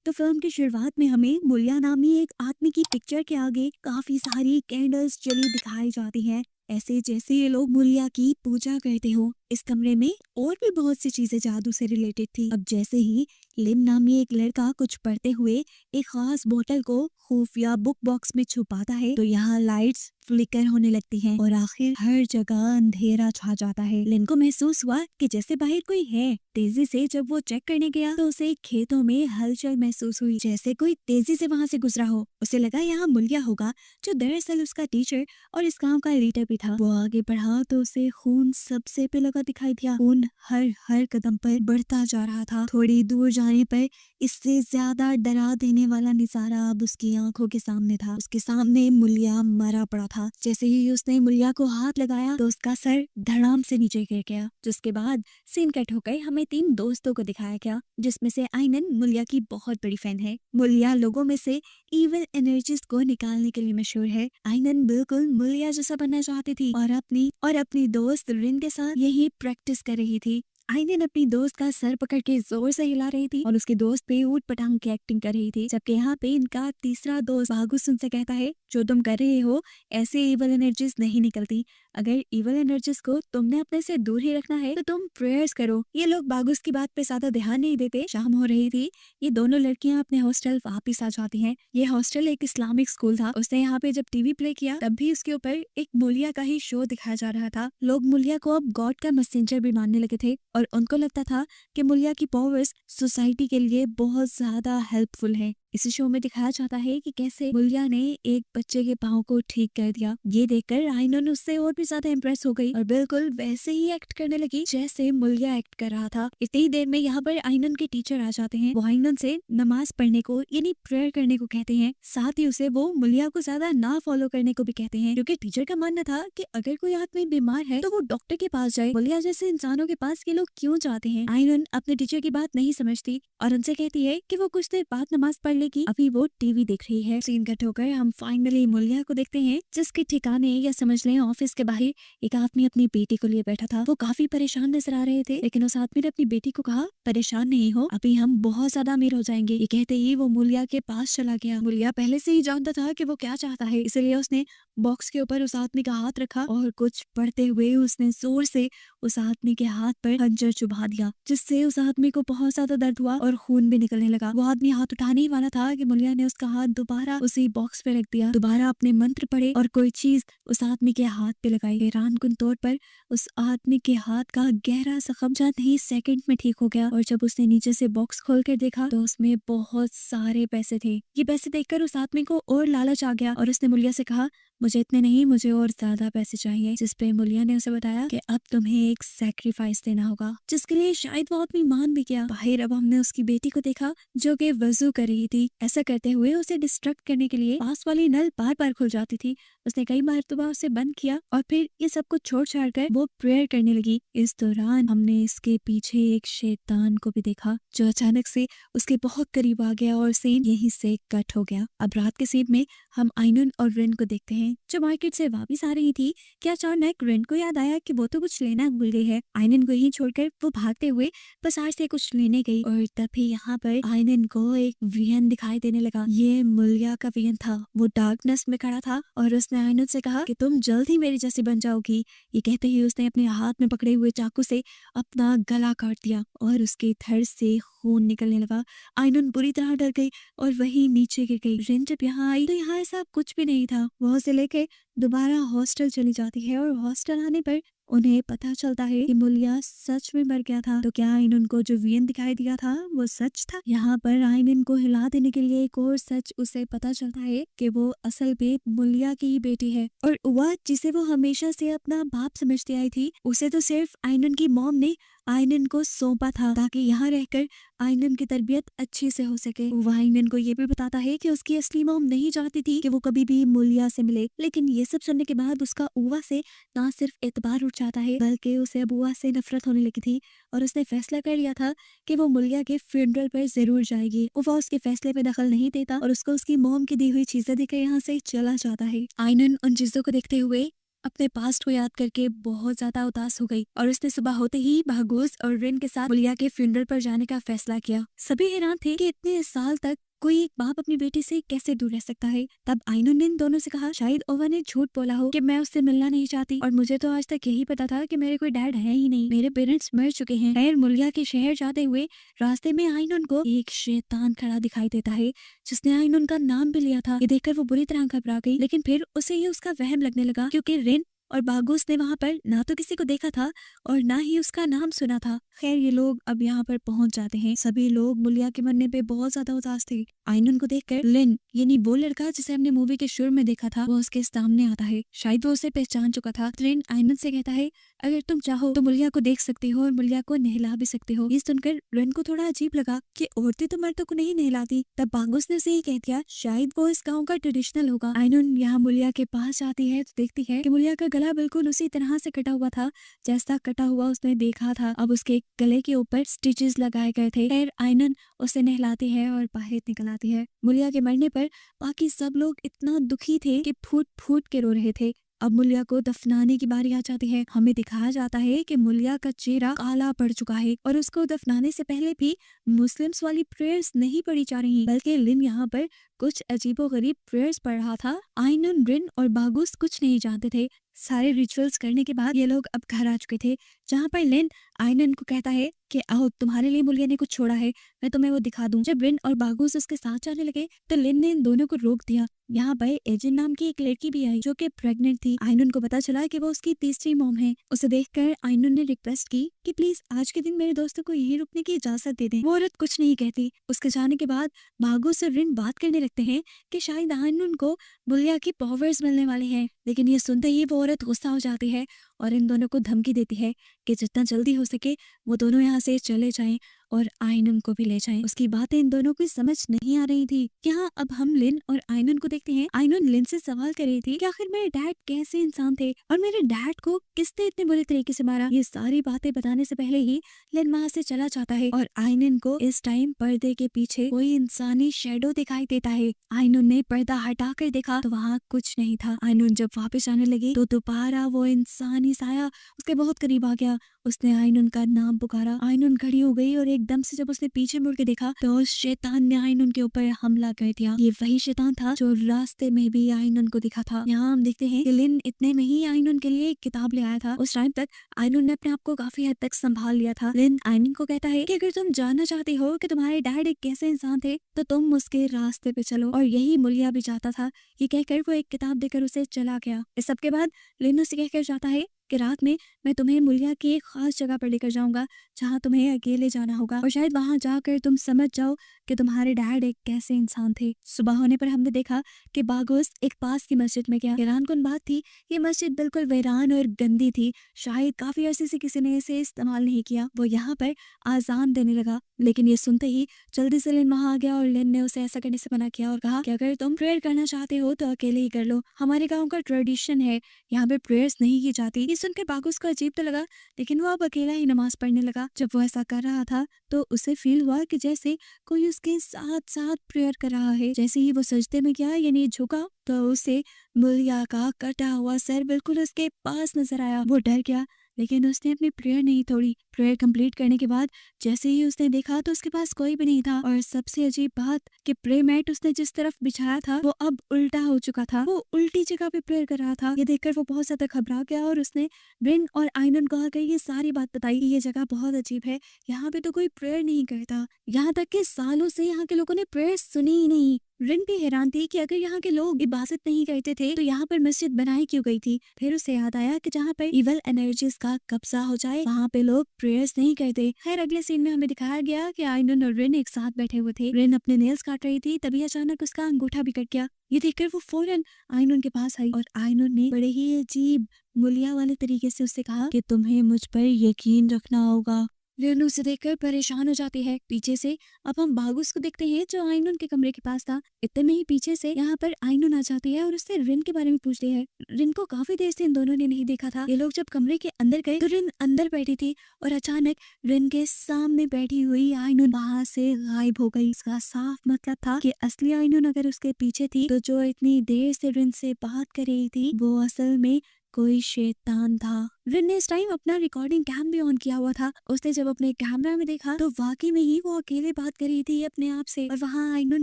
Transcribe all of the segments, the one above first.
तो फिल्म की शुरुआत में हमें मुलिया नामी एक आदमी की पिक्चर के आगे काफी सारी कैंडल्स जली दिखाई जाती हैं, ऐसे जैसे ये लोग मुलिया की पूजा करते हो। इस कमरे में और भी बहुत सी चीजें जादू से रिलेटेड थी। अब जैसे ही लिम नामी एक लड़का कुछ पढ़ते हुए एक खास बोतल को खुफिया बुक बॉक्स में छुपाता है, तो यहाँ लाइट्स फ्लिकर होने लगती हैं और आखिर हर जगह अंधेरा छा जाता है। लिन को महसूस हुआ कि जैसे बाहर कोई है। तेजी से जब वो चेक करने गया तो उसे खेतों में हलचल महसूस हुई, जैसे कोई तेजी से वहां से गुजरा हो। उसे लगा यहाँ मुलिया होगा, जो दरअसल उसका टीचर और इस गांव का लीडर भी था। वो आगे बढ़ा तो उसे खून सबसे पे लगा दिखाई दिया। खून हर हर कदम पर बढ़ता जा रहा था। थोड़ी दूर जाने पर इससे ज्यादा डरा देने वाला नजारा अब उसकी आंखों के सामने था। उसके सामने मुलिया मरा पड़ा था। जैसे ही उसने मुलिया को हाथ लगाया तो उसका सर धड़ाम से नीचे गिर गया। जिसके बाद सीन कट होकर हमें 3 दोस्तों को दिखाया गया, जिसमें से आइनन मुलिया की बहुत बड़ी फैन है। मुलिया लोगों में से इविल एनर्जीज को निकालने के लिए मशहूर है। आइनन बिल्कुल मुलिया जैसा बनना चाहती थी और अपनी दोस्त रिन के साथ यही प्रैक्टिस कर रही थी। आइनन अपनी दोस्त का सर पकड़ के जोर से हिला रही थी और उसके दोस्त पे ऊट पटांग की एक्टिंग कर रही थी। जबकि यहाँ पे इनका तीसरा दोस्त बागुस उनसे कहता है, जो तुम कर रहे हो ऐसे इवल एनर्जीज नहीं निकलती। अगर इवल एनर्जीज को तुमने अपने से दूर ही रखना है तो तुम प्रेयर्स करो। ये लोग बागुस की बात पे ज्यादा ध्यान नहीं देते। शाम हो रही थी। ये दोनों लड़कियां अपने हॉस्टल वापिस आ जाती हैं। ये हॉस्टल एक इस्लामिक स्कूल था। उसने यहाँ पे जब टीवी प्ले किया तब भी उसके ऊपर एक मुलिया का ही शो दिखाया जा रहा था। लोग मुलिया को अब गॉड का मैसेंजर भी मानने लगे थे और उनको लगता था कि मुलिया की पावर्स सोसाइटी के लिए बहुत ज्यादा हेल्पफुल है। इस शो में दिखाया जाता है कि कैसे मुलिया ने एक बच्चे के पाँव को ठीक कर दिया। ये देखकर आइनन उससे और भी ज्यादा इम्प्रेस हो गई और बिल्कुल वैसे ही एक्ट करने लगी जैसे मुलिया एक्ट कर रहा था। इतनी देर में यहाँ पर आइनन के टीचर आ जाते हैं। वो आइनन से नमाज पढ़ने को यानी प्रेयर करने को कहते हैं। साथ ही उसे वो मुलिया को ज्यादा ना फॉलो करने को भी कहते हैं, क्योंकि टीचर का मानना था कि अगर कोई आदमी बीमार है तो वो डॉक्टर के पास जाए। मुलिया जैसे इंसानों के पास ये लोग क्यों जाते हैं? आइनन अपने टीचर की बात नहीं समझती और उनसे कहती है कि वो कुछ देर बाद नमाज पढ़ लेगी, अभी वो टीवी देख रही है। सीन कट होकर हम फाइनली मुलिया को देखते हैं, जिसके ठिकाने या समझ लें ऑफिस के बाहर एक आदमी अपनी बेटी को लिए बैठा था। वो काफी परेशान नजर आ रहे थे, लेकिन उस आदमी ने अपनी बेटी को कहा, परेशान नहीं हो, अभी हम बहुत ज्यादा अमीर हो जाएंगे। ये कहते ही वो मुलिया के पास चला गया। मुलिया पहले से ही जानता था कि वो क्या चाहता है, इसलिए उसने बॉक्स के ऊपर उस आदमी का हाथ रखा और कुछ पढ़ते हुए उसने जोर से उस आदमी के हाथ पर खंजर चुभा दिया, जिससे उस आदमी को बहुत ज्यादा दर्द हुआ और खून भी निकलने लगा। वो आदमी हाथ उठाने ही वाला था कि मुलिया ने उसका हाथ दोबारा उसी बॉक्स पे रख दिया। दोबारा अपने मंत्र पढ़े और कोई चीज उस आदमी के हाथ पे लगाई। हैरानकुन तौर पर उस आदमी के हाथ का गहरा जख्म चंद ही सेकंड में ठीक हो गया और जब उसने नीचे से बॉक्स खोल कर देखा तो उसमें बहुत सारे पैसे थे। ये पैसे देखकर उस आदमी को और लालच आ गया और उसने मुलिया से कहा, मुझे इतने नहीं, मुझे और ज्यादा पैसे चाहिए। जिस पे मुलिया ने उसे बताया कि अब तुम्हें एक सैक्रिफाइस देना होगा, जिसके लिए शायद वो आदमी मान भी गया। बाहर अब हमने उसकी बेटी को देखा जो कि वजू कर रही थी। ऐसा करते हुए उसे डिस्ट्रैक्ट करने के लिए पास वाली नल बार बार खुल जाती थी। उसने कई मरतबा उसे बंद किया और फिर ये सब कुछ छोड़ छाड़ कर वो प्रेयर करने लगी। इस दौरान हमने इसके पीछे एक शैतान को भी देखा, जो अचानक से उसके बहुत करीब आ गया और सीन यहीं से कट हो गया। अब रात के सीन में हम आइनन और रिन को देखते हैं, जो मार्केट से वापस आ रही थी। क्या अचानक रिन को याद आया कि वो तो कुछ लेना भूल गई है। आइनन को यहीं छोड़कर वो भागते हुए बाजार से कुछ लेने गई और तभी यहाँ पर आइनन को एक वियन दिखाई देने लगा। ये मुलिया का वियन था। वो डार्कनेस में खड़ा था और उसने आइनन से कहा कि तुम जल्द ही मेरी जैसी बन जाओगी। ये कहते ही उसने अपने हाथ में पकड़े हुए चाकू से अपना गला काट दिया और उसके धड़ से खून निकलने लगा। आइनन बुरी तरह डर गई और वही नीचे गिर गई। रिन जब यहाँ आई तो यहाँ ऐसा कुछ भी नहीं था। वो उसे लेके दोबारा हॉस्टल चली जाती है और हॉस्टल आने पर उन्हें पता चलता है कि मुलिया सच में मर गया था। तो क्या आइनन को जो वियन दिखाई दिया था वो सच था? यहाँ पर आइनन को हिला देने के लिए एक और सच उसे पता चलता है कि वो असल में मुलिया की ही बेटी है और उवा, जिसे वो हमेशा से अपना बाप समझती आई थी, उसे तो सिर्फ आइनन की मॉम ने आइनन को सौंपा था ताकि यहाँ रहकर आइनन की तरबियत अच्छी से हो सके। वो आइनन को ये भी बताता है कि उसकी असली मॉम नहीं चाहती थी कि वो कभी भी मुलिया से मिले, लेकिन ये सब सुनने के बाद उसका उवा से ना सिर्फ एतबार उठ जाता है बल्कि उसे अब उवा से नफरत होने लगी थी और उसने फैसला कर लिया था कि वो मुलिया के फ्यूनरल पर जरूर जाएगी। उवा उसके फैसले पे दखल नहीं देता और उसको उसकी मॉम की दी हुई चीजें देकर यहाँ से चला जाता है। आइनन उन चीजों को देखते हुए अपने पास्ट को याद करके बहुत ज्यादा उदास हो गई और उसने सुबह होते ही बागोस और रिन के साथ मुलिया के फ्यूनरल पर जाने का फैसला किया। सभी हैरान थे कि इतने साल तक कोई एक बाप अपनी बेटी से कैसे दूर रह सकता है। तब आइनुन ने इन दोनों से कहा शायद ओवा ने झूठ बोला हो कि मैं उससे मिलना नहीं चाहती और मुझे तो आज तक यही पता था कि मेरे कोई डैड है ही नहीं, मेरे पेरेंट्स मर चुके हैं। खैर मुलिया के शहर जाते हुए रास्ते में आइनुन को एक शैतान खड़ा दिखाई देता है जिसने आइनुन का नाम भी लिया था। ये देखकर वो बुरी तरह घबरा गई, लेकिन फिर उसे ये उसका वहम लगने लगा क्योंकि रिन और बागोस ने वहां पर ना तो किसी को देखा था और ना ही उसका नाम सुना था। खैर ये लोग अब यहाँ पर पहुंच जाते हैं। सभी लोग मुलिया के मरने पे बहुत ज्यादा उदास थे। आइनुन को देखकर लिन यानी वो लड़का जिसे हमने मूवी के शुरू में देखा था वो उसके सामने आता है। शायद वो उसे पहचान चुका था। लिन आइनुन से कहता है अगर तुम चाहो तो मुलिया को देख सकती हो और मुलिया को नहला भी सकते हो। ये सुनकर लिन को थोड़ा अजीब लगा कि औरतें तो मर्दों को नहीं नहलाती। तब बागोस ने उसे ये कह दिया शायद वो इस गाँव का ट्रेडिशनल होगा। आइनुन यहाँ मुलिया के पास जाती है तो देखती है कि मुलिया का गला बिल्कुल उसी तरह से कटा हुआ था जैसा कटा हुआ उसने देखा था। अब उसके गले के ऊपर स्टिचेस लगाए गए थे। खैर आइनुन उसे नहलाती है और बाहर निकल आती है। मुलिया के मरने पर बाकी सब लोग इतना दुखी थे कि फूट फूट के रो रहे थे। अब मुलिया को दफनाने की बारी आ जाती है। हमें दिखाया जाता है कि मुलिया का चेहरा काला पड़ चुका है और उसको दफनाने से पहले भी मुस्लिम्स वाली प्रेयर्स नहीं पढ़ी जा रही बल्कि लिन यहाँ पर कुछ अजीबोगरीब प्रेयर्स पढ़ रहा था। आइनुन रिन और बागुस कुछ नहीं जानते थे। सारे रिचुअल्स करने के बाद ये लोग अब घर आ चुके थे जहाँ पर लिन आइनुन को कहता है कि आओ तुम्हारे लिए मुलिया ने कुछ छोड़ा है, मैं तुम्हें वो दिखा दूं। जब रिन और बागुस उसके साथ जाने लगे तो लिन ने इन दोनों को रोक दिया। यहाँ पर एजिन नाम की एक लड़की भी आई जो कि प्रेग्नेंट थी। आइनुन को पता चला कि वो उसकी तीसरी मॉम है। उसे देखकर आइनुन ने रिक्वेस्ट की कि प्लीज आज के दिन मेरे दोस्तों को यहीं रुकने की इजाजत दे दें। वो औरत कुछ नहीं कहती। उसके जाने के बाद बागुस और रिन बात करने लगते हैं कि शायद आइनुन को मुलिया की पावर्स मिलने वाले हैं, लेकिन ये सुनते ही वो औरत गुस्सा हो जाती है और इन दोनों को धमकी देती है कि जितना जल्दी हो सके वो दोनों यहाँ से चले जाएं और आइनुन को भी ले जाएं। उसकी बातें इन दोनों को समझ नहीं आ रही थी। यहाँ अब हम लिन और आइनुन को देखते हैं। आइनुन लिन से सवाल कर रही थी कि आखिर मेरे डैड कैसे इंसान थे और मेरे डैड को किसने इतने बुरे तरीके से मारा। ये सारी बातें बताने से पहले ही लिन वहां से चला जाता है और आइनुन को इस टाइम पर्दे के पीछे कोई इंसानी शेडो दिखाई देता है। आइनुन ने पर्दा हटाकर देखा तो वहाँ कुछ नहीं था। आइनुन जब वापस आने लगी तो दोबारा वो इंसानी साया उसके बहुत करीब आ गया। उसने आइनुन का नाम पुकारा। आइनुन खड़ी हो गई और एकदम से जब उसने पीछे मुड़ के देखा तो उस शैतान ने आइनुन के ऊपर हमला कर दिया। ये वही शैतान था जो रास्ते में भी आइनुन को दिखा था। यहाँ हम देखते हैं कि लिन इतने में ही आइनुन के लिए एक किताब ले आया था। उस टाइम तक आइनुन ने अपने आप को काफी हद तक संभाल लिया था। लिन आइनुन को कहता है कि अगर तुम जानना चाहती हो कि तुम्हारे डैड एक कैसे इंसान थे तो तुम उसके रास्ते पे चलो, और यही मुलिया भी चाहता था। ये कहकर वो एक किताब देकर उसे चला गया। इस सब के बाद लिन उसे कहकर जाता है कि रात में मैं तुम्हें मुलिया की एक खास जगह पर लेकर जाऊंगा जहाँ तुम्हें अकेले जाना होगा और शायद वहां जाकर तुम समझ जाओ कि तुम्हारे डैड एक कैसे इंसान थे। सुबह होने पर हमने देखा कि बागोस एक पास की मस्जिद में गया। हैरानकुन बात थी, ये मस्जिद बिल्कुल वीरान और गंदी थी। शायद काफी अरसे से किसी ने इसे इस्तेमाल नहीं किया। वो यहाँ पर आजान देने लगा, लेकिन ये सुनते ही जल्दी से लिन वहां आ गया और लिन ने उसे ऐसा करने से मना किया और कहा कि अगर तुम प्रेयर करना चाहते हो तो अकेले ही कर लो, हमारे गाँव का ट्रेडिशन है, यहाँ पे प्रेयर्स नहीं की जाती। ये सुनकर बागुस को अजीब तो लगा, लेकिन वो अब अकेला ही नमाज पढ़ने लगा। जब वो ऐसा कर रहा था तो उसे फील हुआ कि जैसे कोई उसके साथ साथ प्रेयर कर रहा है। जैसे ही वो सजदे में गया यानी झुका तो उसे मुलिया का कटा हुआ सर बिल्कुल उसके पास नजर आया। वो डर गया, लेकिन उसने अपनी प्रेयर नहीं तोड़ी। प्रेयर कंप्लीट करने के बाद जैसे ही उसने देखा तो उसके पास कोई भी नहीं था, और सबसे अजीब बात कि प्रे मैट उसने जिस तरफ बिछाया था वो अब उल्टा हो चुका था। वो उल्टी जगह पे प्रेयर कर रहा था। ये देखकर वो बहुत ज्यादा घबरा गया और उसने रिन और आइनुन को आकर ये सारी बात बताई कि ये जगह बहुत अजीब है, यहाँ पे तो कोई प्रेयर नहीं करता। यहाँ तक कि सालों से यहाँ के लोगों ने प्रेयर सुनी ही नहीं। रिन भी हैरान थी कि अगर यहाँ के लोग इबादत नहीं करते थे तो यहाँ पर मस्जिद बनाई क्यों गई थी। फिर उसे याद आया कि जहाँ पर इवल एनर्जीज का कब्जा हो जाए वहाँ पे लोग प्रेयर्स नहीं करते। खैर अगले सीन में हमें दिखाया गया कि आइनुन और रिन एक साथ बैठे हुए थे। रिन अपने नेल्स काट रही थी, तभी अचानक उसका अंगूठा भी कट गया। ये देखकर वो फौरन आइनुन के पास आई और आइनुन ने बड़े ही अजीब मुलिया वाले तरीके से उससे कहा कि तुम्हें मुझ पर यकीन रखना होगा। रिन उसे देखकर परेशान हो जाती है। पीछे से अब हम बागुस को देखते हैं जो आइनुन के कमरे के पास था। इतने में ही पीछे से यहाँ पर आइनुन आ जाती है और उससे रिन के बारे में पूछती है। रिन को काफी देर से इन दोनों ने नहीं देखा था। ये लोग जब कमरे के अंदर गए तो रिन अंदर बैठी थी और अचानक रिन के सामने बैठी हुई आइनुन वहां से गायब हो गई। इसका साफ मतलब था कि असली आइनुन अगर उसके पीछे थी तो जो इतनी देर से रिन से बात कर रही थी वो असल में कोई शैतान था। रिन ने इस टाइम अपना रिकॉर्डिंग कैम भी ऑन किया हुआ था। उसने जब अपने कैमरा में देखा तो वाकई में ही वो अकेले बात कर रही थी अपने आप से और वहाँ आइनुन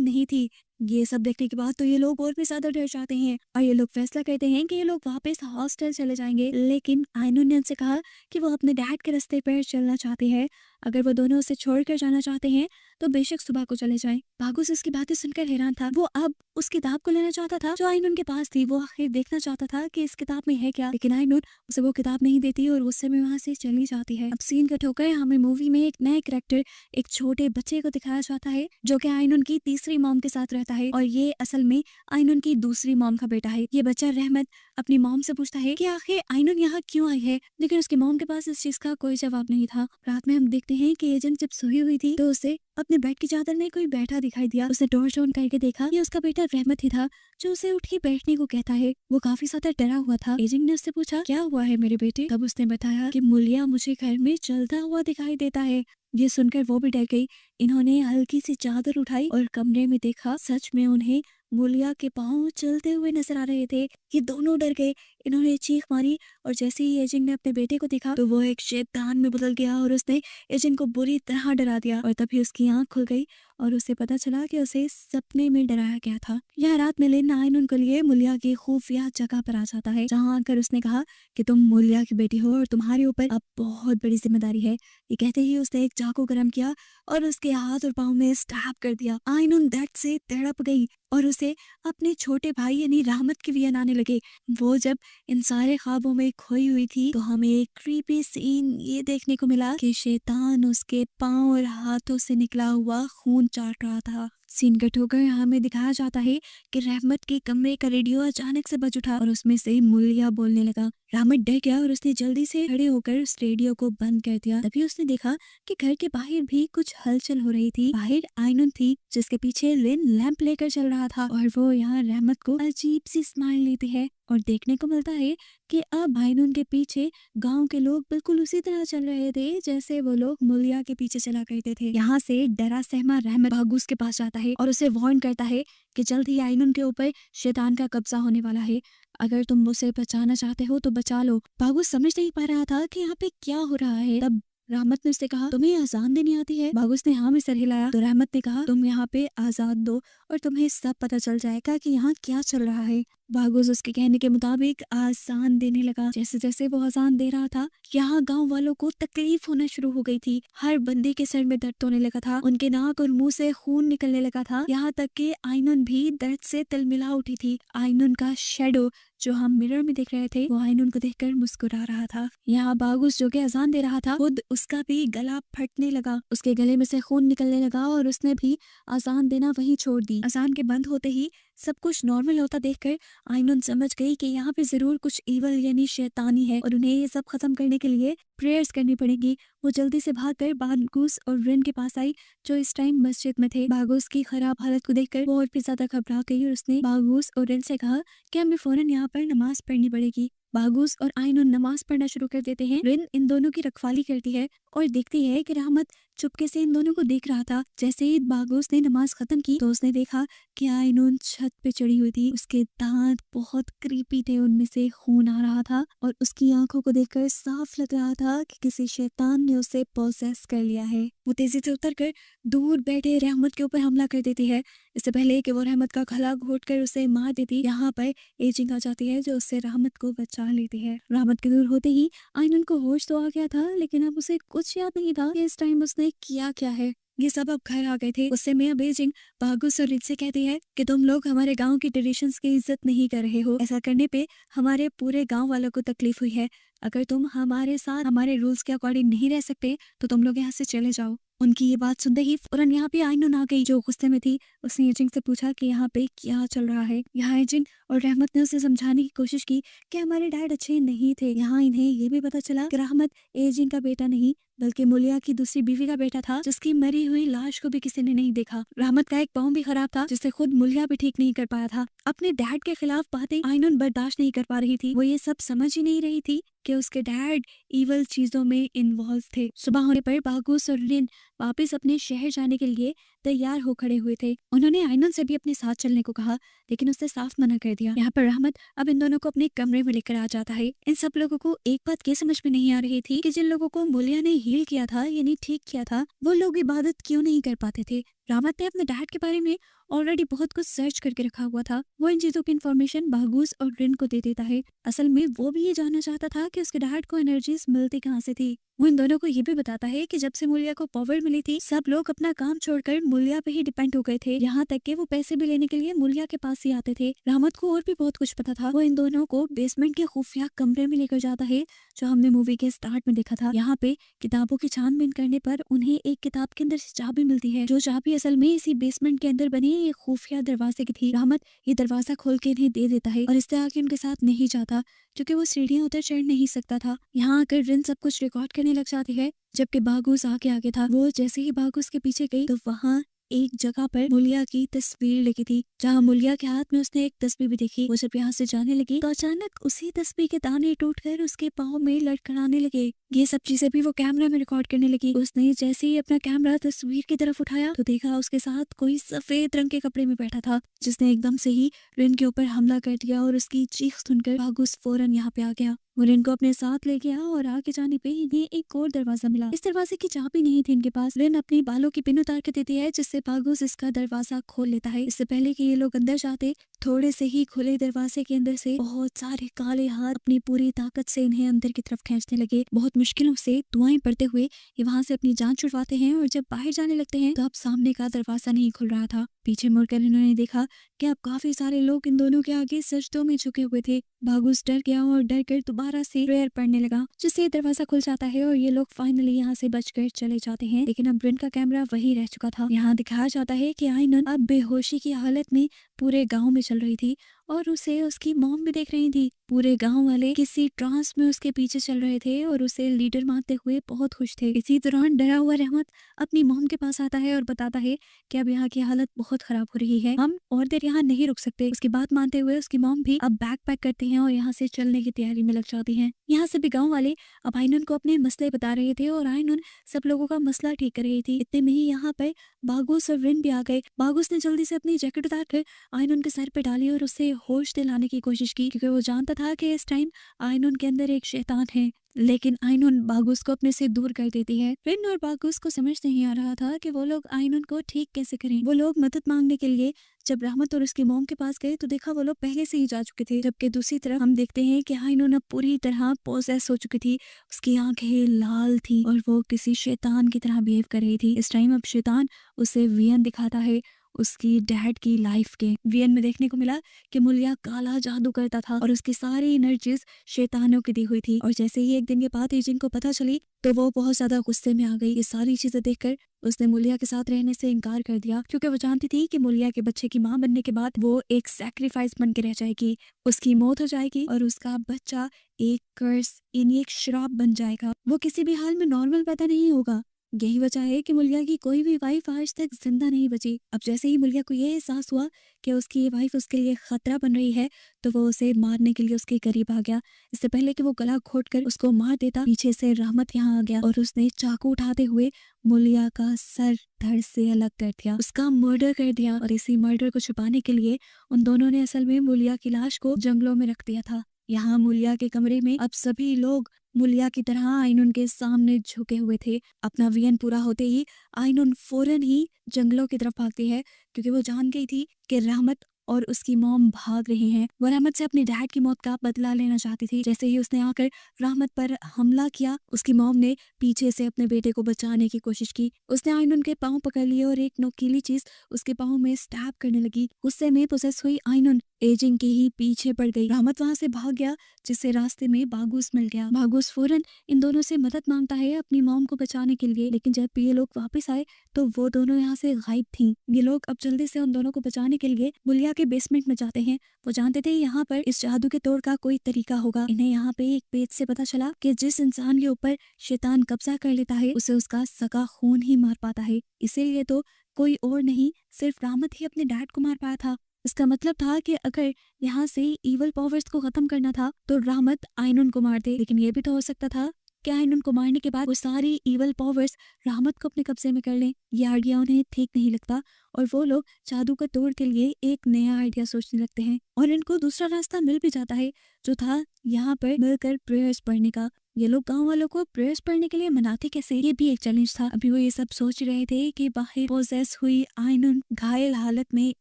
नहीं थी। ये सब देखने के बाद तो ये लोग और भी ज्यादा डर जाते हैं और ये लोग फैसला करते हैं कि ये लोग वापस हॉस्टल चले जाएंगे। लेकिन आइनुन ने उनसे कहा कि वो अपने डैड के रास्ते पर चलना चाहती है। अगर वो दोनों उसे छोड़कर जाना चाहते हैं तो बेशक सुबह को चले जाएं। बागुस इसकी बातें सुनकर हैरान था। वो अब उस किताब को लेना चाहता था जो आइनुन के पास थी। वो आखिर देखना चाहता था कि इस किताब में है क्या, लेकिन आइनुन उसे वो किताब नहीं देती और गुस्से में वहां से चली जाती है। अब सीन कट होकर हमें मूवी में एक नए कैरेक्टर, एक छोटे बच्चे को दिखाया जाता है जो कि आइनुन की तीसरी मॉम के साथ रहता है और ये असल में आइनुन की दूसरी मॉम का बेटा है। ये बच्चा रहमत अपनी मॉम से पूछता है कि आखिर आइनुन यहाँ क्यों आई है, लेकिन उसकी मॉम के पास इस चीज का कोई जवाब नहीं था। रात में हम देखते हैं कि एजेंट जब सोई हुई थी तो उसे अपने बेड की चादर में कोई बैठा दिखाई दिया। उसने टॉर्च ऑन करके देखा कि उसका बेटा रहमत ही था जो उसे उठ के बैठने को कहता है। वो काफी ज्यादा डरा हुआ था। एजेंट ने उससे पूछा क्या हुआ है मेरे बेटे। तब उसने बताया कि मुलिया मुझे घर में चलता हुआ दिखाई देता है। ये सुनकर वो भी डर गई। इन्होंने हल्की सी चादर उठाई और कमरे में देखा, सच में उन्हें मुलिया के पांव चलते हुए नजर आ रहे थे। ये दोनों डर गए। इन्होंने चीख मारी और जैसे ही एजेंट ने अपने बेटे को देखा तो वो एक शैतान में बदल गया और उसने एजेंट को बुरी तरह डरा दिया और तभी उसकी आंख खुल गई और उसे पता चला कि उसे सपने में डराया गया था। यह रात में लिन आइनुन के लिए मुलिया की खुफिया जगह पर आ जाता है जहाँ आकर उसने कहा कि तुम मुलिया की बेटी हो और तुम्हारे ऊपर अब बहुत बड़ी जिम्मेदारी है। ये कहते ही उसने एक चाकू गरम किया और उसके हाथ और पाँव में स्टैब कर दिया। आइनुन दर्द से तड़प गई और उसे अपने छोटे भाई यानी रहमत के भी आने लगे। वो जब इन सारे ख्वाबों में खोई हुई थी तो हमें एक क्रीपी सीन ये देखने को मिला कि शैतान उसके पांव और हाथों से निकला हुआ खून चाट रहा था। सीन कट होकर हमें दिखाया जाता है कि रहमत के कमरे का रेडियो अचानक से बज उठा और उसमें से मुलिया बोलने लगा। रहमत डर गया और उसने जल्दी से खड़े होकर उस रेडियो को बंद कर दिया। तभी उसने देखा कि घर के बाहर भी कुछ हलचल हो रही थी। बाहर आइनुन थी जिसके पीछे लिन लैंप लेकर चल रहा था और वो यहाँ रहमत को अजीब सी स्माइल लेती है और देखने को मिलता है कि अब आइनुन के पीछे गांव के लोग बिल्कुल उसी तरह चल रहे थे जैसे वो लोग मुलिया के पीछे चला करते थे। यहाँ से डरा सहमा रहमत बागुस के पास जाता है और उसे वार्न करता है कि जल्द ही आइनुन के ऊपर शैतान का कब्जा होने वाला है। अगर तुम उसे बचाना चाहते हो तो बचा लो। बागुस समझ नहीं पा रहा था कि यहाँ पे क्या हो रहा है। तब रहमत ने उससे कहा तुम्हें आजान देनी आती है। बागुस ने हाँ में सर हिलाया तो रहमत ने कहा तुम यहाँ पे आजान दो और तुम्हें सब पता चल जाएगा कि यहाँ क्या चल रहा है। बागुस उसके कहने के मुताबिक आजान देने लगा। जैसे जैसे वो आजान दे रहा था यहाँ गांव वालों को तकलीफ होना शुरू हो गई थी। हर बंदे के सर में दर्द होने लगा था, उनके नाक और मुंह से खून निकलने लगा था। यहाँ तक कि आइनुन भी दर्द से तिलमिला उठी थी। आइनुन का शेडो जो हम मिरर में देख रहे थे वो आइनुन को देखकर मुस्कुरा रहा था। यहाँ बागुस जो कि अजान दे रहा था खुद उसका भी गला फटने लगा, उसके गले में से खून निकलने लगा और उसने भी अजान देना वहीं छोड़ दी। अजान के बंद होते ही सब कुछ नॉर्मल होता देखकर आइनुन समझ गई कि यहाँ पे जरूर कुछ इवल यानी शैतानी है और उन्हें ये सब खत्म करने के लिए प्रेयर्स करनी पड़ेगी। वो जल्दी से भागकर बागुस और रिन के पास आई जो इस टाइम मस्जिद में थे। बागुस की खराब हालत को देखकर वो और भी ज्यादा घबरा गई और उसने बागुस और रिन से कहा कि हमें फौरन यहाँ पर नमाज पढ़नी पड़ेगी। बागुस और आइनुन नमाज पढ़ना शुरू कर देते हैं। रिन इन दोनों की रखवाली करती है और देखती है कि रहमत चुपके से इन दोनों को देख रहा था। जैसे ही बागुस ने नमाज खत्म की तो उसने देखा कि आइनुन छत पे चढ़ी हुई थी। उसके दांत बहुत क्रीपी थे, उनमें से खून आ रहा था और उसकी आंखों को देखकर साफ लग रहा था कि किसी शैतान ने उसे पोसेस कर लिया है। वो तेजी से उतरकर दूर बैठे रहमत के ऊपर हमला कर देती है। इससे पहले कि वो रहमत का गला घोटकर उसे मार देती, यहाँ पर एजिंग आ जाती है जो उससे रहमत को बचा लेती है। रहमत के दूर होते ही आइनुन को होश तो आ गया था लेकिन अब उसे कुछ याद नहीं था कि इस टाइम उसने किया क्या है। ये सब अब घर आ गए थे। उससे मैं बेजिंग बागुस और रिन से कहती है कि तुम लोग हमारे गांव की ट्रेडिशंस की इज्जत नहीं कर रहे हो। ऐसा करने पे हमारे पूरे गांव वालों को तकलीफ हुई है। अगर तुम हमारे साथ हमारे रूल्स के अकॉर्डिंग नहीं रह सकते तो तुम लोग यहाँ से चले जाओ। उनकी ये बात सुनते ही फौरन यहाँ पे आइनुन आ गई जो गुस्से में थी। उसने एजिंग से पूछा कि यहाँ पे क्या चल रहा है। यहाँ एजिंग और रहमत ने उसे समझाने की कोशिश की कि हमारे डैड अच्छे नहीं थे। यहाँ इन्हें ये भी पता चला कि रहमत एजिंग का बेटा नहीं बल्कि मुलिया की दूसरी बीवी का बेटा था जिसकी मरी हुई लाश को भी किसी ने नहीं देखा। रहमत का एक पाँव भी खराब था जिससे खुद मुलिया भी ठीक नहीं कर पाया था। अपने डैड के खिलाफ बातें आइनुन बर्दाश्त नहीं कर पा रही थी। वो ये सब समझ ही नहीं रही थी कि उसके डैड इवल चीजों में इन्वॉल्व थे। सुबह होने पर बागुस और रिन वापस अपने शहर जाने के लिए तैयार हो खड़े हुए थे। उन्होंने आयनन से भी अपने साथ चलने को कहा, लेकिन उसने साफ मना कर दिया। यहाँ पर रहमत अब इन दोनों को अपने कमरे में लेकर आ जाता है। इन सब लोगों को एक बात ये समझ में नहीं आ रही थी कि जिन लोगों को मुलिया ने हील किया था यानी ठीक किया था, वो लोग इबादत क्यों नहीं कर पाते थे। रहमत ने अपने डैड के बारे में ऑलरेडी बहुत कुछ सर्च करके रखा हुआ था। वो इन चीजों की इन्फॉर्मेशन बागूस और रिन को दे देता है। असल में वो भी ये जानना चाहता था कि उसके डैड को एनर्जीज मिलती कहाँ से थी। वो इन दोनों को ये भी बताता है कि जब से मुलिया को पावर मिली थी, सब लोग अपना काम छोड़कर मुलिया पे ही डिपेंड हो गए थे। यहाँ तक कि वो पैसे भी लेने के लिए मुलिया के पास ही आते थे। रहमत को और भी बहुत कुछ पता था। वो इन दोनों को बेसमेंट के खुफिया कमरे में लेकर जाता है, जो हमने मूवी के स्टार्ट में देखा था। यहाँ पे किताबों की छानबीन करने पर उन्हें एक किताब के अंदर से चाबी मिलती है, जो चाबी असल में इसी बेसमेंट के अंदर बने एक खुफिया दरवाजे की थी। रहमत ये दरवाजा खोल के इन्हें दे देता है और इससे आगे उनके साथ नहीं जाता, क्योंकि वो सीढ़ियां उतर चढ़ नहीं सकता था। यहाँ आकर रिन सब कुछ रिकॉर्ड करने लग जाती है, जबकि बागूस आगे आगे था। वो जैसे ही बागूस के पीछे गई तो वहाँ एक जगह पर मुलिया की तस्वीर लगी थी, जहाँ मुलिया के हाथ में उसने एक तस्वीर भी देखी। वो जब यहाँ से जाने लगी तो अचानक उसी तस्वीर के दाने टूटकर उसके पाँव में लटखड़ाने लगे। ये सब चीजें भी वो कैमरा में रिकॉर्ड करने लगी। उसने जैसे ही अपना कैमरा तस्वीर की तरफ उठाया तो देखा उसके साथ कोई सफेद रंग के कपड़े में बैठा था, जिसने एकदम से ही रिन के ऊपर हमला कर दिया और उसकी चीख सुनकर बागूस फौरन यहाँ पे आ गया। वो रिन को अपने साथ ले गया और आगे जाने पे इन्हें एक और दरवाजा मिला। इस दरवाजे की चाबी नहीं थी इनके पास। रिन अपनी बालों की पिन उतार के देती है, जिससे बागूस इसका दरवाजा खोल लेता है। इससे पहले कि ये लोग अंदर जाते, थोड़े से ही खुले दरवाजे के अंदर से बहुत सारे काले हाथ अपनी पूरी ताकत से इन्हें अंदर की तरफ खींचने लगे। बहुत मुश्किलों से दुआएं पढ़ते हुए ये वहां से अपनी जान छुड़वाते हैं और जब बाहर जाने लगते हैं तो अब सामने का दरवाजा नहीं खुल रहा था। पीछे मुड़कर इन्होंने देखा कि अब काफी सारे लोग इन दोनों के आगे सजदों में झुके हुए थे। बागूस डर गया और डर कर दोबारा से प्रेयर पढ़ने लगा, जिससे दरवाजा खुल जाता है और ये लोग फाइनली यहाँ से बचकर चले जाते हैं। लेकिन अब रिन का कैमरा वही रह चुका था। यहाँ दिखाया जाता है कि आयनन अब बेहोशी की हालत में पूरे गांव में चल रही थी और उसे उसकी मॉम भी देख रही थी। पूरे गांव वाले किसी ट्रांस में उसके पीछे चल रहे थे और उसे लीडर मानते हुए बहुत खुश थे। इसी दौरान डरा हुआ रहमत अपनी मॉम के पास आता है और बताता है कि अब यहाँ की हालत बहुत खराब हो रही है, हम और देर यहाँ नहीं रुक सकते। उसकी बात मानते हुए उसकी मॉम भी अब बैग पैक करती हैं और यहाँ से चलने की तैयारी में लग जाती हैं। यहाँ से भी गाँव वाले अब आयनन को अपने मसले बता रहे थे और आयनन सब लोगों का मसला ठीक कर रही थी। इतने में ही यहाँ पर बागूस और रिन भी आ गए। बागूस ने जल्दी से अपनी जैकेट उतार कर आयनन के सर पे डाली और उससे होश दिलाने की कोशिश की, क्योंकि वो जानता था कि इस टाइम आयनन के अंदर एक शैतान है। लेकिन आयनन बागूस को अपने से दूर कर देती है। रिन और बागूस को समझ नहीं आ रहा था कि वो लोग आयनन को ठीक कैसे करें। वो लोग मदद मांगने के लिए जब रहमत और उसकी मॉम के पास गए तो देखा वो लोग पहले से ही जा चुके थे, जबकि दूसरी तरफ हम देखते हैं कि आयनन अब पूरी तरह पोसेस हो चुकी थी। उसकी आंखें लाल थी और वो किसी शैतान की तरह बिहेव कर रही थी। इस टाइम अब शैतान उसे वियन दिखाता है, उसकी डैड की लाइफ के। वियन में देखने को मिला कि मुलिया काला जादू करता था और उसकी सारी एनर्जीज शैतानों की दी हुई थी। और जैसे ही एक दिन के बाद एजिंग को पता चली तो वो बहुत ज्यादा गुस्से में आ गई। ये सारी चीजें देखकर उसने मुलिया के साथ रहने से इनकार कर दिया, क्योंकि वो जानती थी कि मुलिया के बच्चे की मां बनने के बाद वो एक सैक्रिफाइस बन के रह जाएगी, उसकी मौत हो जाएगी और उसका बच्चा एक कर्स यानी एक श्राप बन जाएगा। वो किसी भी हाल में नॉर्मल पैदा नहीं होगा। यही वजह है कि मुलिया की कोई भी वाइफ आज तक जिंदा नहीं बची। अब जैसे ही मुलिया को यह एहसास हुआ कि उसकी ये वाइफ उसके लिए खतरा बन रही है तो वो उसे मारने के लिए उसके करीब आ गया। इससे पहले कि वो गला घोटकर उसको मार देता, पीछे से रहमत यहाँ आ गया और उसने चाकू उठाते हुए मुलिया का सर धड़ से अलग कर दिया, उसका मर्डर कर दिया। और इसी मर्डर को छुपाने के लिए उन दोनों ने असल में मुलिया की लाश को जंगलों में रख दिया था। यहाँ मुलिया के कमरे में अब सभी लोग मुलिया की तरह आयनन के सामने झुके हुए थे। अपना वियन पूरा होते ही आयनन फौरन ही जंगलों की तरफ भागती है, क्योंकि वो जान गई थी कि रहमत और उसकी मॉम भाग रहे हैं। वो रहमत से अपने डैड की मौत का बदला लेना चाहती थी। जैसे ही उसने आकर रहमत पर हमला किया, उसकी मॉम ने पीछे से अपने बेटे को बचाने की कोशिश की। उसने आयनन के पाँव पकड़ लिए और एक नोकीली चीज उसके पाँव में स्टैब करने लगी। गुस्से में पोसेस हुई आयनन एजिंग के ही पीछे पड़ गई। रहमत वहां से भाग गया, जिससे रास्ते में बागूस मिल गया। बागूस फौरन इन दोनों से मदद मांगता है अपनी मॉम को बचाने के लिए, लेकिन जब ये लोग वापस आए तो वो दोनों यहाँ से गायब थीं। ये लोग अब जल्दी से उन दोनों को बचाने के लिए मुलिया के बेसमेंट में जाते हैं। वो जानते थे यहाँ पर इस जादू के तोड़ का कोई तरीका होगा। इन्हें यहाँ पे एक पेज से पता चला कि जिस इंसान के ऊपर शैतान कब्जा कर लेता है उसे उसका सगा खून ही मार पाता है। इसीलिए तो कोई और नहीं, सिर्फ रहमत ही अपने डैड को मार पाया था। इसका मतलब था कि अगर यहाँ से इवल पावर्स को खत्म करना था तो रहमत आयनन को मार दे, लेकिन ये भी तो हो सकता था कि आयनन को मारने के बाद वो सारी इवल पावर्स रहमत को अपने कब्जे में कर लें। ये आइडिया उन्हें ठीक नहीं लगता और वो लोग जादू का तोड़ के लिए एक नया आइडिया सोचने लगते हैं और इनको दूसरा रास्ता मिल भी जाता है, जो था यहाँ पर मिलकर प्रेयर्स पढ़ने का। ये लोग गांव वालों को प्रेयर्स पढ़ने के लिए मनाते कैसे, ये भी एक चैलेंज था। अभी वो ये सब सोच रहे थे कि बाहर पोजेस हुई आयनन घायल हालत में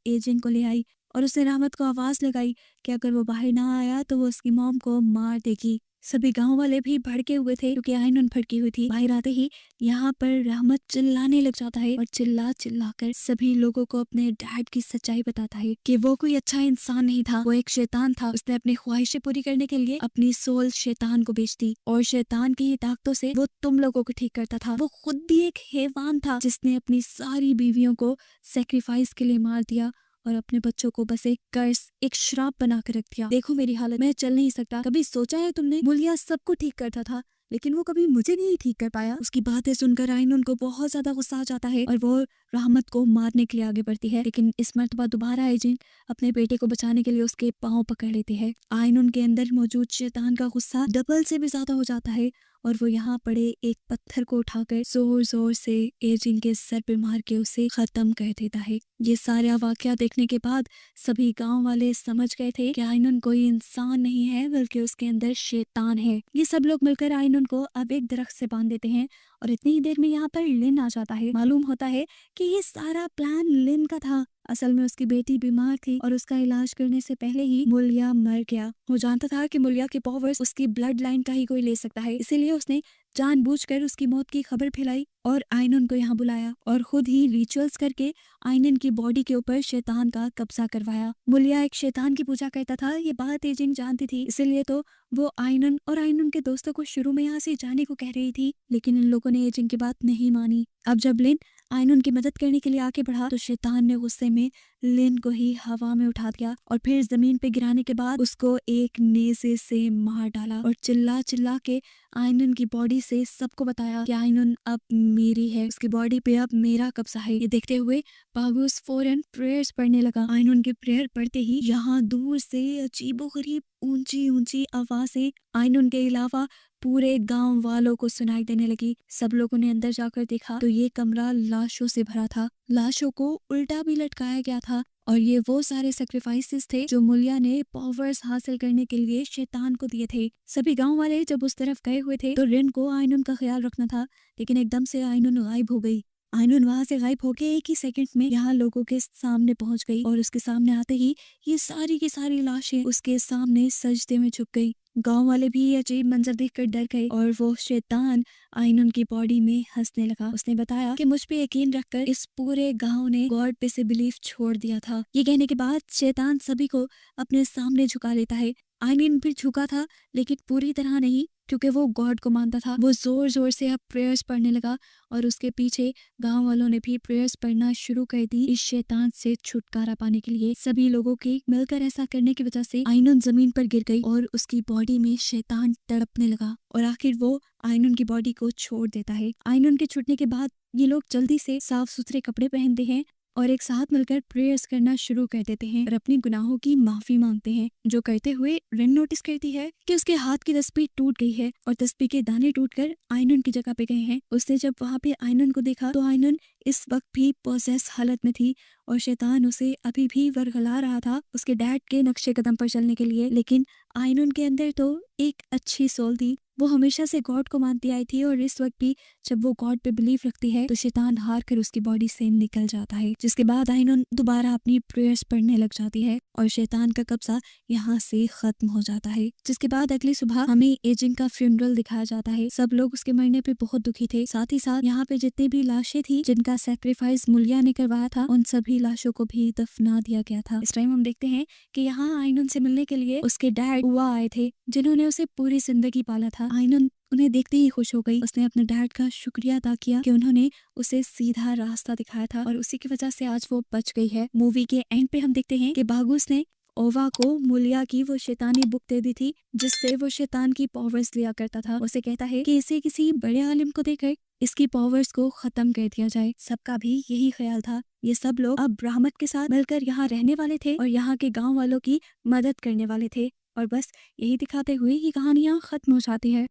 एजेंट को ले आई और उसने रहमत को आवाज लगाई कि अगर वो बाहर ना आया तो वो उसकी मॉम को मार देगी। सभी गांव वाले भी भड़के हुए थे क्योंकि आयनन भड़की हुई थी। बाहर आते ही यहाँ पर रहमत चिल्लाने लग जाता है और चिल्ला चिल्ला कर सभी लोगों को अपने डैड की सच्चाई बताता है कि वो कोई अच्छा इंसान नहीं था, वो एक शैतान था। उसने अपनी ख्वाहिशें पूरी करने के लिए अपनी सोल शैतान को बेच दी और शैतान की ही ताकतों से वो तुम लोगों को ठीक करता था। वो खुद भी एक हैवान था जिसने अपनी सारी बीवियों को सेक्रीफाइस के लिए मार दिया और अपने बच्चों को बस एक कर्ज, एक श्राप बना कर रख दिया। देखो मेरी हालत, मैं चल नहीं सकता। कभी सोचा है तुमने, मुलिया सबको ठीक करता था लेकिन वो कभी मुझे नहीं ठीक कर पाया। उसकी बातें सुनकर आयनन को बहुत ज्यादा गुस्सा आ जाता है और वो रहमत को मारने के लिए आगे बढ़ती है, लेकिन इस मर्तबा दोबारा एजेंट अपने बेटे को बचाने के लिए उसके पांव पकड़ लेते हैं। आयनन के अंदर मौजूद शैतान का गुस्सा डबल से भी ज्यादा हो जाता है और वो यहाँ पड़े एक पत्थर को उठाकर जोर जोर से एजेंट के सर पे मार के उसे खत्म कर देता है। ये सारा वाकया देखने के बाद सभी गांव वाले समझ गए थे कि आयनन कोई इंसान नहीं है बल्कि उसके अंदर शैतान है। ये सब लोग मिलकर आयनन को अब एक दरख्त से बांध देते हैं और इतनी ही देर में यहाँ पर लिन आ जाता है। मालूम होता है कि ये सारा प्लान लिन का था। असल में उसकी बेटी बीमार थी और उसका इलाज करने से पहले ही मुलिया मर गया। वो जानता था कि मुलिया के पावर्स उसकी ब्लड लाइन का ही कोई ले सकता है, इसीलिए उसने जानबूझकर उसकी मौत की खबर फैलाई और आयनन को यहाँ बुलाया और खुद ही रिचुअल्स करके आयनन की बॉडी के ऊपर शैतान का कब्जा करवाया। मुलिया एक शैतान की पूजा करता था, ये बात एजेंट जानती थी, इसीलिए तो वो आयनन और आयनन के दोस्तों को शुरू में यहाँ से जाने को कह रही थी, लेकिन इन लोगों ने एजेंट की बात नहीं मानी। अब जब लिन आयनन की मदद करने के लिए आगे बढ़ा तो शैतान ने गुस्से में लिन को ही हवा में उठा दिया और फिर जमीन पे गिराने के बाद उसको एक नेज़े से मार डाला और चिल्ला चिल्ला के आयनन की बॉडी से सबको बताया कि आयनन अब मेरी है, उसकी बॉडी पे अब मेरा कब्जा है। ये देखते हुए बागुस फौरन प्रेयर्स पढ़ने लगा। आयनन के प्रेयर पढ़ते ही यहाँ दूर से अजीबोगरीब ऊंची ऊंची आवाजें आयनन के अलावा पूरे गांव वालों को सुनाई देने लगी। सब लोगों ने अंदर जाकर देखा तो ये कमरा लाशों से भरा था। लाशों को उल्टा भी लटकाया गया था और ये वो सारे सेक्रीफाइसेस थे जो मुलिया ने पावर्स हासिल करने के लिए शैतान को दिए थे। सभी गांव वाले जब उस तरफ गए हुए थे तो रिन को आयनन का ख्याल रखना था, लेकिन एकदम से आयनन गायब हो गई। आयनन वहां से गायब होके एक ही सेकंड में यहाँ लोगों के सामने पहुंच गई और उसके सामने आते ही ये सारी की सारी लाशें उसके सामने सजदे में झुक गई। गांव वाले भी ये अजीब मंजर देखकर डर गए और वो शैतान आयनन की बॉडी में हंसने लगा। उसने बताया कि मुझ पे यकीन रखकर इस पूरे गांव ने गॉड पे से बिलीफ छोड़ दिया था। ये कहने के बाद शैतान सभी को अपने सामने झुका लेता है। आयनन भी झुका था लेकिन पूरी तरह नहीं, क्योंकि वो गॉड को मानता था। वो जोर जोर से अब प्रेयर्स पढ़ने लगा और उसके पीछे गांव वालों ने भी प्रेयर्स पढ़ना शुरू कर दी इस शैतान से छुटकारा पाने के लिए। सभी लोगों के मिलकर ऐसा करने की वजह से आयनन जमीन पर गिर गई और उसकी बॉडी में शैतान तड़पने लगा और आखिर वो आयनन की बॉडी को छोड़ देता है। आयनन के छूटने के बाद ये लोग जल्दी से साफ सुथरे कपड़े पहनते हैं और एक साथ मिलकर प्रेयर्स करना शुरू कर देते हैं और अपनी गुनाहों की माफी मांगते हैं। जो करते हुए रिन नोटिस करती है कि उसके हाथ की तस्बीह टूट गई है और तस्बीह के दाने टूटकर आयनन की जगह पे गए हैं। उसने जब वहाँ पे आयनन को देखा तो आयनन इस वक्त भी पोजेस हालत में थी और शैतान उसे अभी भी वरगला रहा था उसके डैड के नक्शे कदम पर चलने के लिए। लेकिन आयनन के अंदर तो एक अच्छी सोल थी, वो हमेशा से गॉड को मानती आई थी और इस वक्त भी जब वो गॉड पे बिलीफ रखती है तो शैतान हार कर उसकी बॉडी से निकल जाता है, जिसके बाद आयनन दोबारा अपनी प्रेयर्स पढ़ने लग जाती है और शैतान का कब्जा यहाँ से खत्म हो जाता है। जिसके बाद अगली सुबह हमें एजेंट का फ्यूनरल दिखाया जाता है। सब लोग उसके मरने पे बहुत दुखी थे। साथ ही साथ यहाँ पे जितनी भी लाशें थी जिनका सेक्रीफाइस मुलिया ने करवाया था उन सभी लाशों को भी दफना दिया गया था। इस टाइम हम देखते हैं कि यहाँ आयनन से मिलने के लिए उसके डैड हुआ आए थे जिन्होंने उसे पूरी जिंदगी पाला था। आयनन उन्हें देखते ही खुश हो गई। उसने अपने डैड का शुक्रिया अदा किया कि उन्होंने उसे सीधा रास्ता दिखाया था और उसी की वजह से आज वो बच गई है। मूवी के एंड पे हम देखते हैं कि बागुस ने ओवा को मुलिया की वो शैतानी बुक दे दी थी जिससे वो शैतान की पावर्स लिया करता था। उसे कहता है कि इसे किसी बड़े आलिम को देकर इसकी पावर्स को खत्म कर दिया जाए। सबका भी यही ख्याल था। ये सब लोग अब रहमत के साथ मिलकर यहाँ रहने वाले थे और यहाँ के गांव वालों की मदद करने वाले थे और बस यही दिखाते हुए ये कहानियां खत्म हो जाती है।